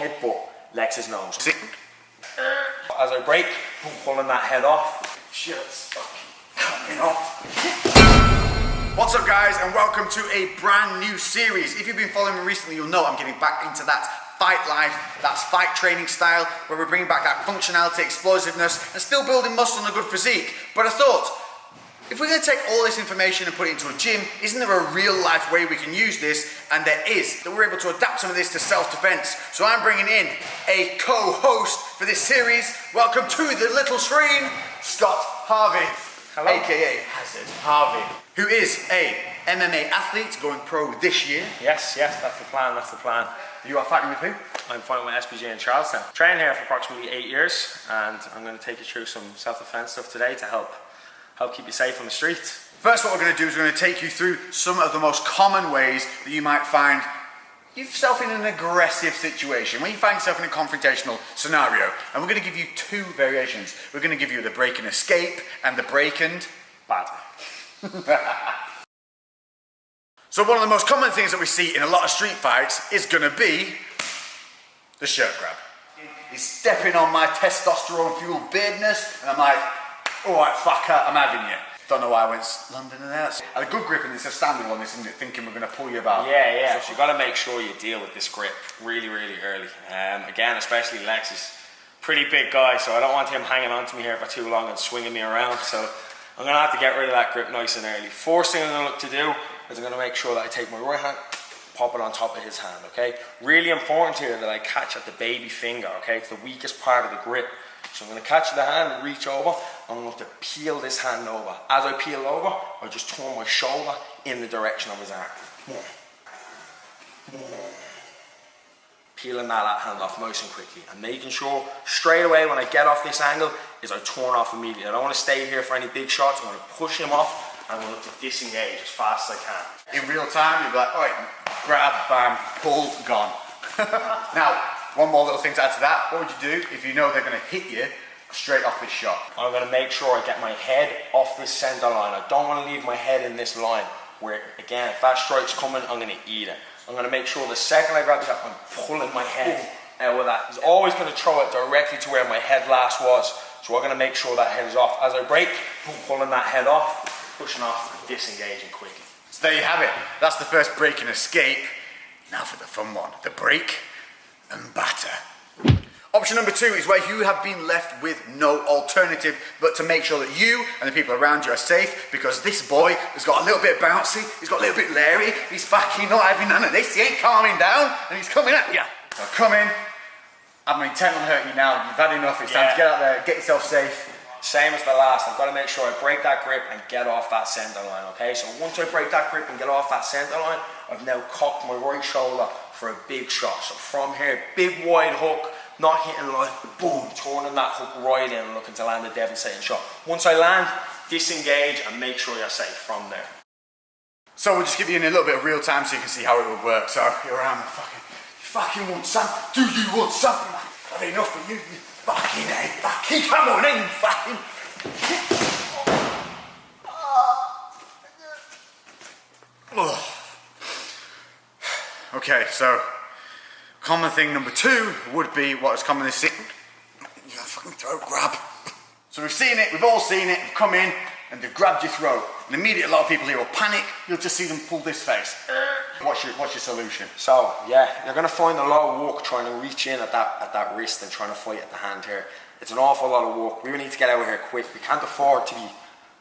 headbutt Lex's nose. As I brake, I'm pulling that head off. Shit's fucking coming off. What's up guys, and welcome to a brand new series. If you've been following me recently, you'll know I'm getting back into that fight life, that's fight training style, where we're bringing back that functionality, explosiveness, and still building muscle and a good physique. But I thought, if we're going to take all this information and put it into a gym, isn't there a real life way we can use this? And there is, that we're able to adapt some of this to self-defense. So I'm bringing in a co-host for this series. Welcome to the little screen, Scott Harvey. Hello. AKA Hazard Harvey, who is a MMA athlete going pro this year. Yes, that's the plan, You are fighting with who? I'm fighting with SBJ in Charlestown. Training here for approximately 8 years, and I'm going to take you through some self-defense stuff today to help keep you safe on the streets. First, what we're going to do is we're going to take you through some of the most common ways that you might find yourself in an aggressive situation, when you find yourself in a confrontational scenario. And we're going to give you two variations. We're going to give you the break and escape and the break and batter. So one of the most common things that we see in a lot of street fights is going to be the shirt grab. He's stepping on my testosterone-fueled beardness, and I'm like, all right, fucker, I'm having you. Don't know why I went London and that. I had a good grip, and it's a standing one, isn't it? Thinking we're going to pull you about. Yeah. So you got to make sure you deal with this grip really early. Again, especially Lex is a pretty big guy, so I don't want him hanging on to me here for too long and swinging me around. So I'm going to have to get rid of that grip nice and early. First thing I'm going to look to do is I'm going to make sure that I take my right hand, pop it on top of his hand, okay? Really important here that I catch at the baby finger, okay? It's the weakest part of the grip. So I'm going to catch the hand and reach over. I'm going to peel this hand over. As I peel over, I just turn my shoulder in the direction of his arm. Peeling that hand off nice and quickly. And making sure straight away when I get off this angle is I turn off immediately. I don't want to stay here for any big shots. I'm going to push him off and I'm going to disengage as fast as I can. In real time, you'll be like, all right, grab, bam, pull, gone. Now, one more little thing to add to that. What would you do if you know they're going to hit you straight off this shot? I'm going to make sure I get my head off this center line. I don't want to leave my head in this line where, again, if that strike's coming, I'm going to eat it. I'm going to make sure the second I grab the shot, I'm pulling my head out with that. He's always going to throw it directly to where my head last was. So we're going to make sure that head is off. As I break, pulling that head off, pushing off, disengaging quickly. So there you have it. That's the first break and escape. Now for the fun one, the break and batter. Option number two is where you have been left with no alternative but to make sure that you and the people around you are safe, because this boy has got a little bit bouncy, he's got a little bit leery, he's fucking not having none of this, he ain't calming down, and he's coming at you. So come in, I'm intent on hurting you now, you've had enough, it's time to get out there, get yourself safe. Same as the last, I've got to make sure I break that grip and get off that center line, okay? So once I break that grip and get off that center line, I've now cocked my right shoulder for a big shot. So from here, big wide hook, not hitting line, boom, turning that hook right in and looking to land a devastating shot. Once I land, disengage and make sure you're safe from there. So we'll just give you in a little bit of real time so you can see how it would work. So you're around, you fucking want some? Do you want something? I've had enough of you, you fucking hate, fucking come on in, fucking. Okay, so common thing number two would be what is commonly seen. You fucking throat grab. So we've seen it, we've all seen it, we've come in and they've grabbed your throat. And immediately a lot of people here will panic, you'll just see them pull this face. What's your solution? So yeah, you're going to find a lot of work trying to reach in at that wrist and trying to fight at the hand here. It's an awful lot of work. We need to get out of here quick. We can't afford to be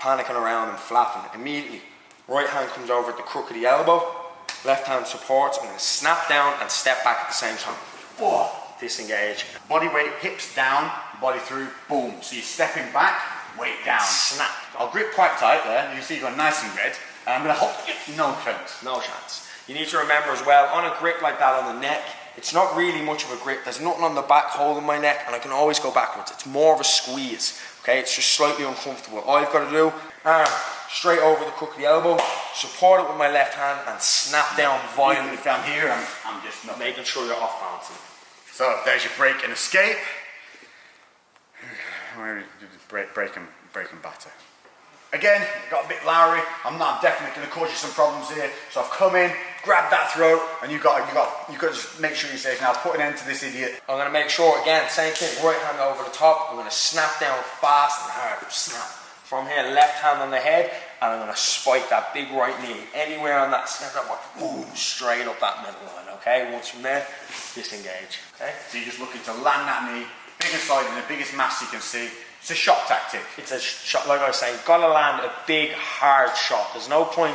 panicking around and flapping. Immediately, right hand comes over at the crook of the elbow, left hand supports. I'm going to snap down and step back at the same time. Oh, disengage. Body weight, hips down, body through, boom. So you're stepping back, weight down. Snap. I'll grip quite tight there. You can see you've got nice and red. And I'm going to hold, no chance. No chance. You need to remember as well, on a grip like that on the neck, it's not really much of a grip. There's nothing on the back holding my neck and I can always go backwards. It's more of a squeeze, okay? It's just slightly uncomfortable. All you've got to do, straight over the crook of the elbow, support it with my left hand and snap down violently. If I'm here, I'm just not. Making sure you're off balancing. So there's your break and escape. Break and batter. Again, got a bit Lowry. I'm definitely going to cause you some problems here. So I've come in, grab that throat, and you got to just make sure you're safe. Now put an end to this idiot. I'm going to make sure, again, same thing, right hand over the top. I'm going to snap down fast and hard, snap. From here, left hand on the head, and I'm going to spike that big right knee. Anywhere on that snap, boom, straight up that middle line, okay? Once from there, disengage, okay? So you're just looking to land that knee, big and solid in the biggest mass you can see. It's a shot tactic. It's a shot, like I was saying, got to land a big, hard shot. There's no point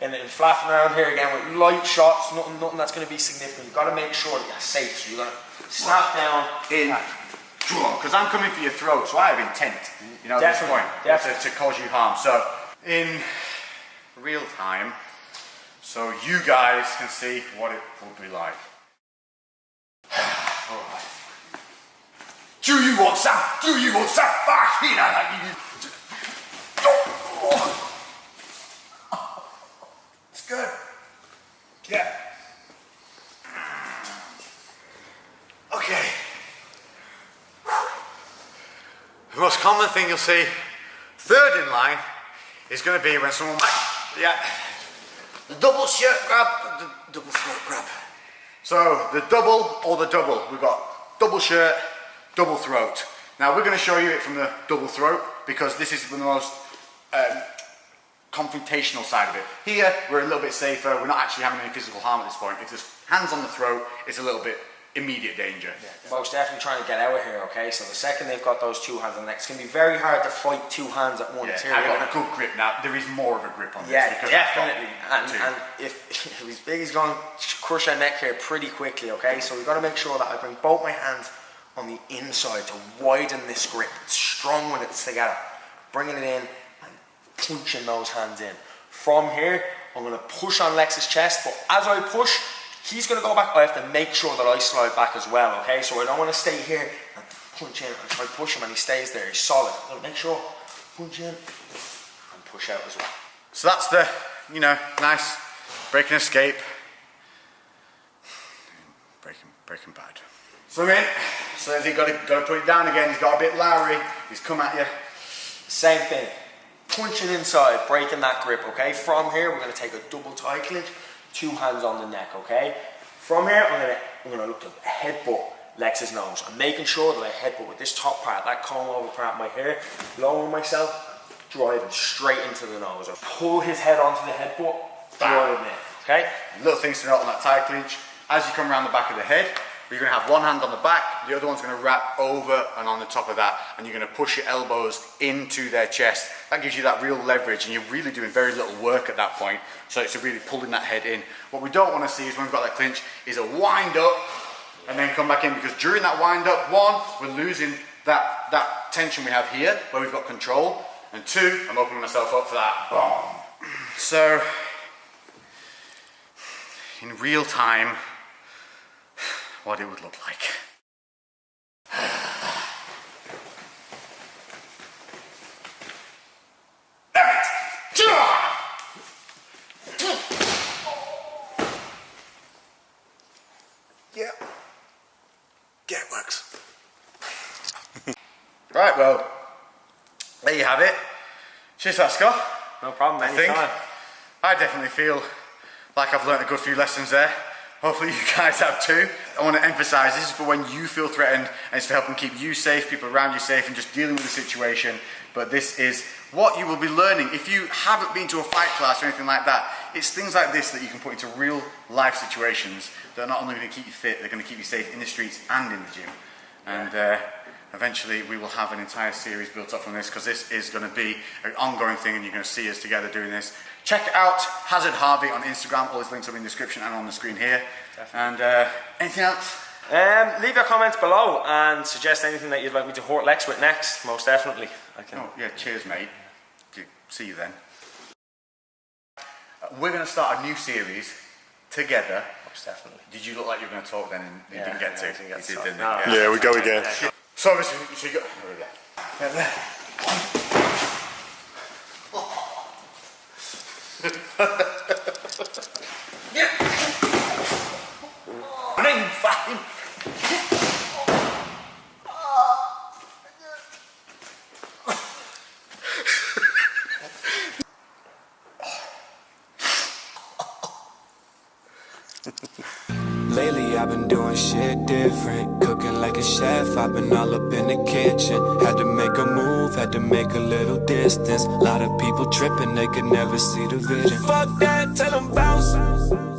in flapping around here again with light shots, nothing that's going to be significant. You've got to make sure that you're safe. So you're going to snap down in, because I'm coming for your throat, so I have intent, you know, at this point, to cause you harm. So in real time, so you guys can see what it will be like. All right. Do you want some? Do you want some? It's good. Yeah. Okay. The most common thing you'll see, third in line, is going to be when someone, the double shirt grab, the double throat grab. So the double or the double, we've got double shirt, double throat. Now we're going to show you it from the double throat because this is the most confrontational side of it. Here we're a little bit safer, we're not actually having any physical harm at this point. If there's hands on the throat, it's a little bit immediate danger. Yeah, most definitely trying to get out of here, okay? So the second they've got those two hands on the neck, it's going to be very hard to fight two hands at once. Yeah, I've got a good grip now. There is more of a grip on this. Yeah, because definitely. And if he's big, he's going to crush our neck here pretty quickly, okay? So we've got to make sure that I bring both my hands on the inside to widen this grip. It's strong when it's together. Bringing it in and punching those hands in. From here, I'm going to push on Lex's chest, but as I push, he's going to go back. I have to make sure that I slide back as well, okay? So I don't want to stay here and punch in and try to push him and he stays there. He's solid. I'm going to make sure, punch in and push out as well. So that's the, you know, nice break and escape. Breaking bad. So in. So he's got to put it down again. He's got a bit Lowry. He's come at you. Same thing. Punching inside, breaking that grip, okay? From here, we're going to take a double tie clinch, two hands on the neck, okay? From here, I'm going to look to headbutt Lex's nose. I'm making sure that I headbutt with this top part, that comb over part of my hair, lowering myself, driving straight into the nose. I pull his head onto the headbutt, driving it, okay? Little things to note on that tie clinch. As you come around the back of the head, you're going to have one hand on the back, the other one's going to wrap over and on the top of that, and you're going to push your elbows into their chest. That gives you that real leverage, and you're really doing very little work at that point, so it's really pulling that head in. What we don't want to see is when we've got that clinch, is a wind up, and then come back in, because during that wind up, one, we're losing that tension we have here, where we've got control, and two, I'm opening myself up for that. Boom. So, in real time, what it would look like. Yeah. Yeah, it works. Right, well, there you have it. Cheers, Scott. No problem, anytime. I definitely feel like I've learned a good few lessons there. Hopefully you guys have too. I want to emphasize this is for when you feel threatened, and it's for helping keep you safe, people around you safe, and just dealing with the situation. But this is what you will be learning. If you haven't been to a fight class or anything like that, it's things like this that you can put into real life situations that are not only going to keep you fit, they're going to keep you safe in the streets and in the gym. And eventually we will have an entire series built up from this, because this is going to be an ongoing thing, and you're going to see us together doing this. Check out Hazard Harvey on Instagram. All his links are in the description and on the screen here. Definitely. And anything else? Leave your comments below and suggest anything that you'd like me to hurt Lex with next. Most definitely. Oh yeah, cheers mate. See you then. We're going to start a new series together. Most definitely. Did you look like you were going to talk then and you didn't get to? You did, didn't you? No. Yeah, we go again. So obviously, so you got... There we go. Yeah. Name fucking. different. Cooking like a chef, I've been all up in the kitchen. Had to make a move, had to make a little distance. Lot of people tripping, they could never see the vision. Fuck that, tell them bounce.